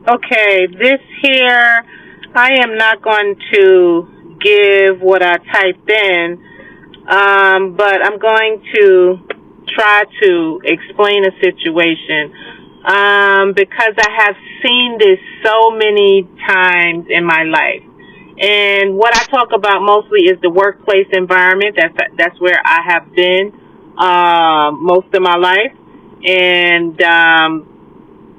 Okay, this here, I am not going to give what I typed in, but I'm going to try to explain a situation because I have seen this so many times in my life. And what I talk about mostly is the workplace environment. That's where I have been most of my life. And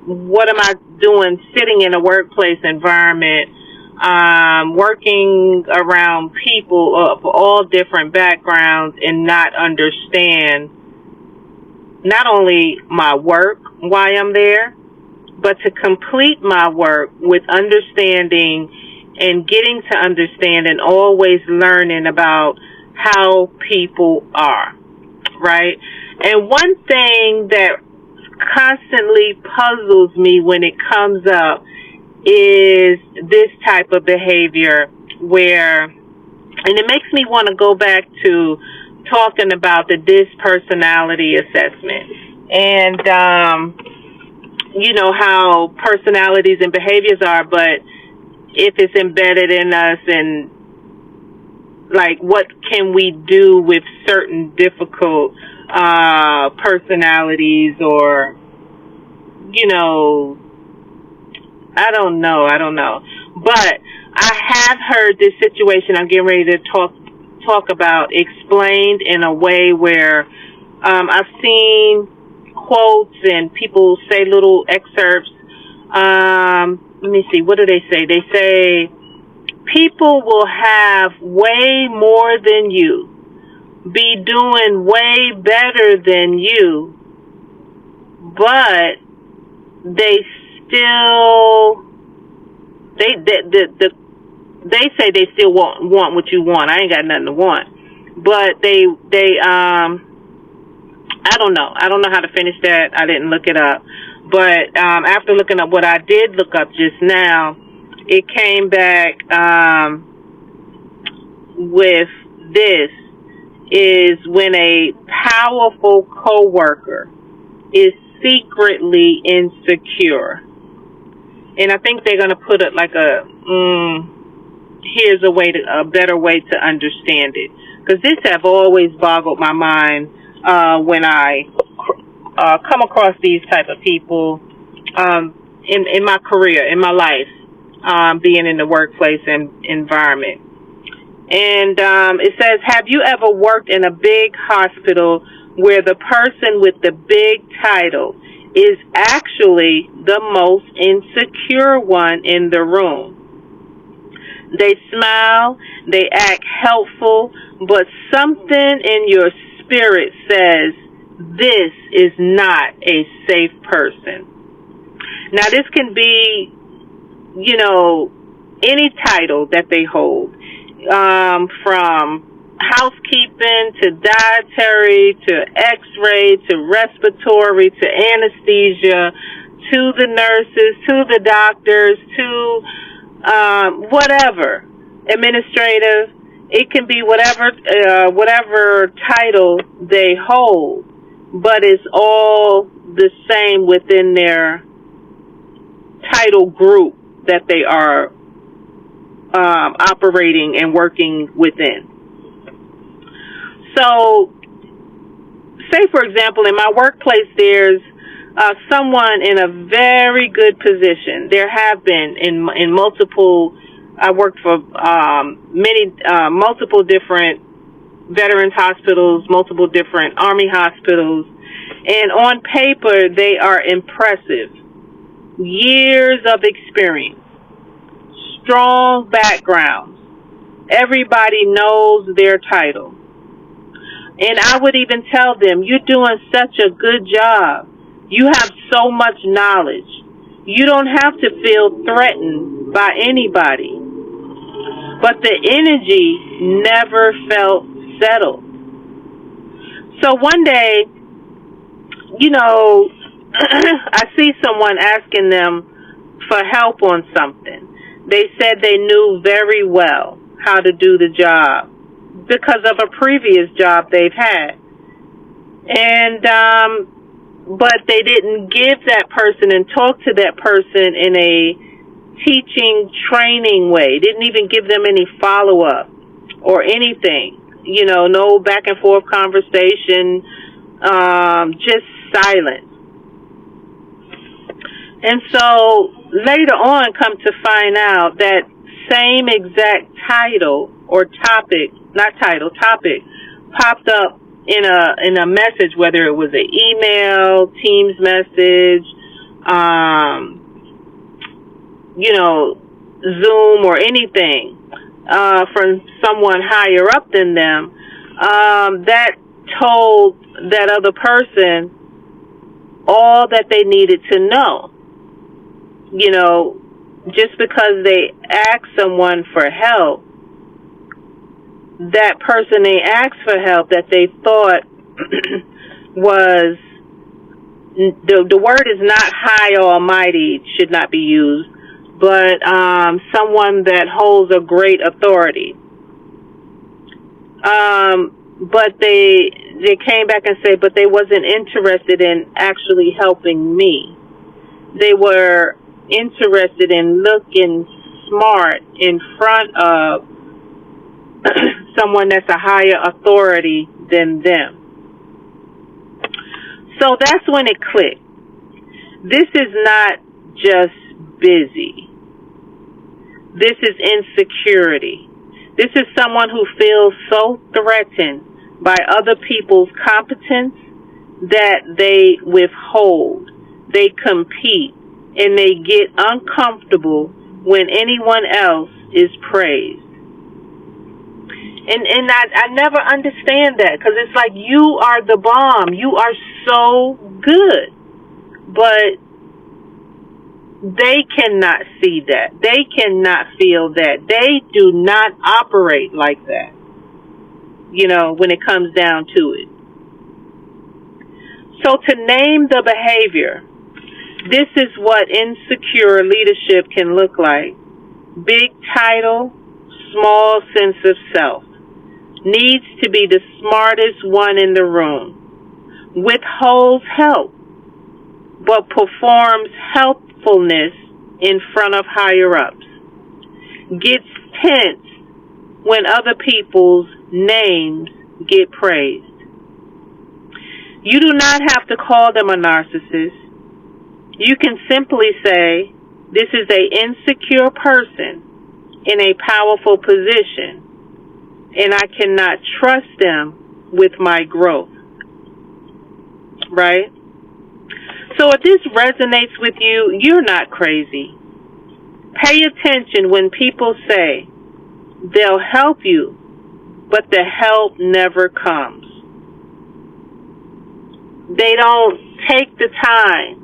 what am I doing sitting in a workplace environment, working around people of all different backgrounds and not understand not only my work, why I'm there, but to complete my work with understanding and getting to understand and always learning about how people are, right? And one thing that constantly puzzles me when it comes up is this type of behavior where, and it makes me want to go back to talking about the DISC personality assessment and, how personalities and behaviors are, but if it's embedded in us and like what can we do with certain difficult personalities or, I don't know. But I have heard this situation I'm getting ready to talk about explained in a way where I've seen quotes and people say little excerpts. Let me see, what do they say? They say people will have way more than you, be doing way better than you, but they still they say they still want what you want. I ain't got nothing to want, but they I don't know. I don't know how to finish that. I didn't look it up, but after looking up what I did look up just now, it came back with this is when a powerful coworker is secretly insecure. And I think they're going to put it like here's a better way to understand it. Because this have always boggled my mind when I come across these type of people in my career, in my life, being in the workplace and environment. And it says, have you ever worked in a big hospital where the person with the big title is actually the most insecure one in the room? They smile, they act helpful, but something in your spirit says this is not a safe person. Now, this can be, any title that they hold, from housekeeping to dietary to x-ray to respiratory to anesthesia to the nurses to the doctors to whatever, administrative. It can be whatever title they hold, but it's all the same within their title group that they are operating and working within. So, say for example, in my workplace, there's someone in a very good position. There have been in multiple. I worked for multiple different veterans hospitals, multiple different Army hospitals, and on paper they are impressive. Years of experience, strong backgrounds. Everybody knows their title. And I would even tell them, you're doing such a good job. You have so much knowledge. You don't have to feel threatened by anybody. But the energy never felt settled. So one day, I see someone asking them for help on something. They said they knew very well how to do the job because of a previous job they've had. And but they didn't give that person and talk to that person in a teaching, training way. Didn't even give them any follow-up or anything. No back and forth conversation, just silence. And so later on, come to find out that same exact topic popped up in a message, whether it was an email, Teams message, Zoom or anything, from someone higher up than them, that told that other person all that they needed to know. Just because they asked someone for help, that person they asked for help that they thought was, the word is not high almighty, should not be used, but someone that holds a great authority. But they came back and said, but they wasn't interested in actually helping me. They were interested in looking smart in front of someone that's a higher authority than them. So that's when it clicked. This is not just busy. This is insecurity. This is someone who feels so threatened by other people's competence that they withhold, they compete, and they get uncomfortable when anyone else is praised. And I never understand that, because it's like, you are the bomb. You are so good. But they cannot see that. They cannot feel that. They do not operate like that, when it comes down to it. So to name the behavior, this is what insecure leadership can look like. Big title, small sense of self. Needs to be the smartest one in the room. Withholds help, but performs helpfulness in front of higher-ups. Gets tense when other people's names get praised. You do not have to call them a narcissist. You can simply say, this is an insecure person in a powerful position, and I cannot trust them with my growth. Right? So if this resonates with you, you're not crazy. Pay attention when people say they'll help you, but the help never comes. They don't take the time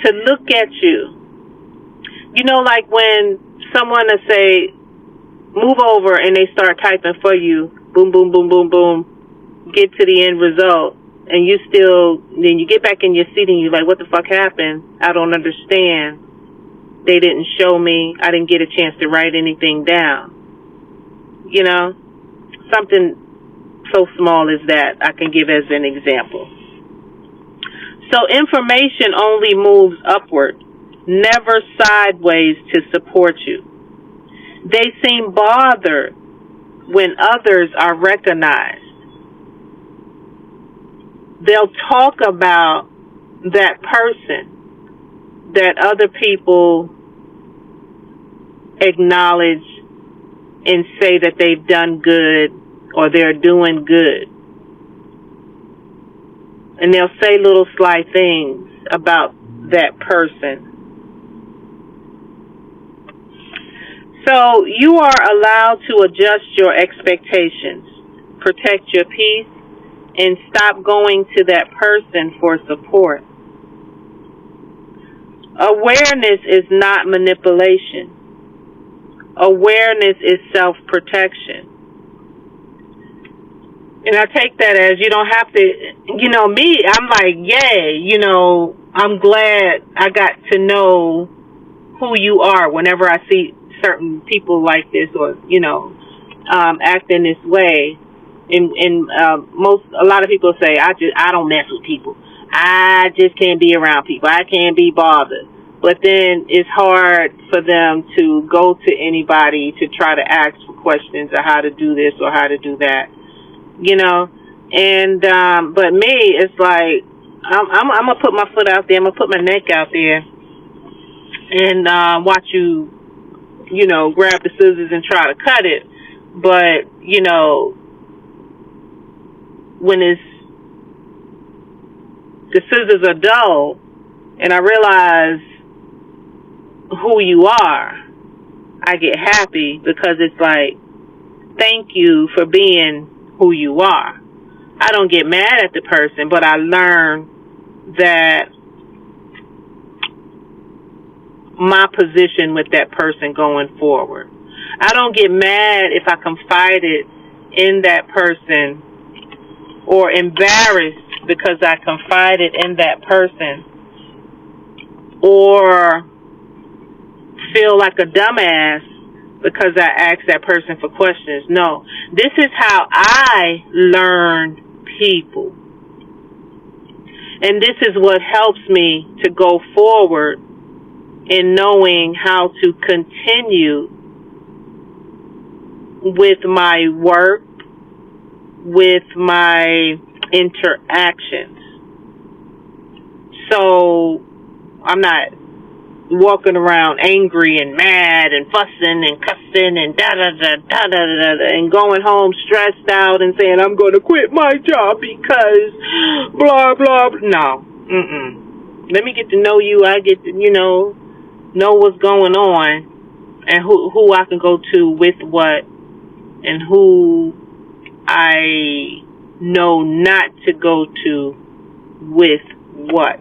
to look at you. Like when someone will say, move over, and they start typing for you, boom, boom, boom, boom, boom, get to the end result, and then you get back in your seat and you're like, what the fuck happened? I don't understand. They didn't show me. I didn't get a chance to write anything down. Something so small as that I can give as an example. So information only moves upward, never sideways to support you. They seem bothered when others are recognized. They'll talk about that person that other people acknowledge and say that they've done good or they're doing good. And they'll say little sly things about that person. So you are allowed to adjust your expectations, protect your peace, and stop going to that person for support. Awareness is not manipulation. Awareness is self-protection. And I take that as you don't have to, me, I'm like, yay, I'm glad I got to know who you are whenever I see certain people like this or, acting this way. a lot of people say, I don't mess with people. I just can't be around people. I can't be bothered. But then it's hard for them to go to anybody to try to ask for questions or how to do this or how to do that, you know. And but me, it's like I'm gonna put my foot out there. I'm gonna put my neck out there and watch you, you know, grab the scissors and try to cut it. But you know, when the scissors are dull, and I realize who you are, I get happy because it's like, thank you for being who you are. I don't get mad at the person, but I learn that my position with that person going forward. I don't get mad if I confided in that person or embarrassed because I confided in that person or feel like a dumbass because I asked that person for questions. No, this is how I learn people. And this is what helps me to go forward in knowing how to continue with my work, with my interactions. So I'm not walking around angry and mad and fussing and cussing and da-da-da-da-da-da-da and going home stressed out and saying, I'm going to quit my job because blah, blah, blah. No. Let me get to know you. I get to, you know what's going on and who I can go to with what and who I know not to go to with what.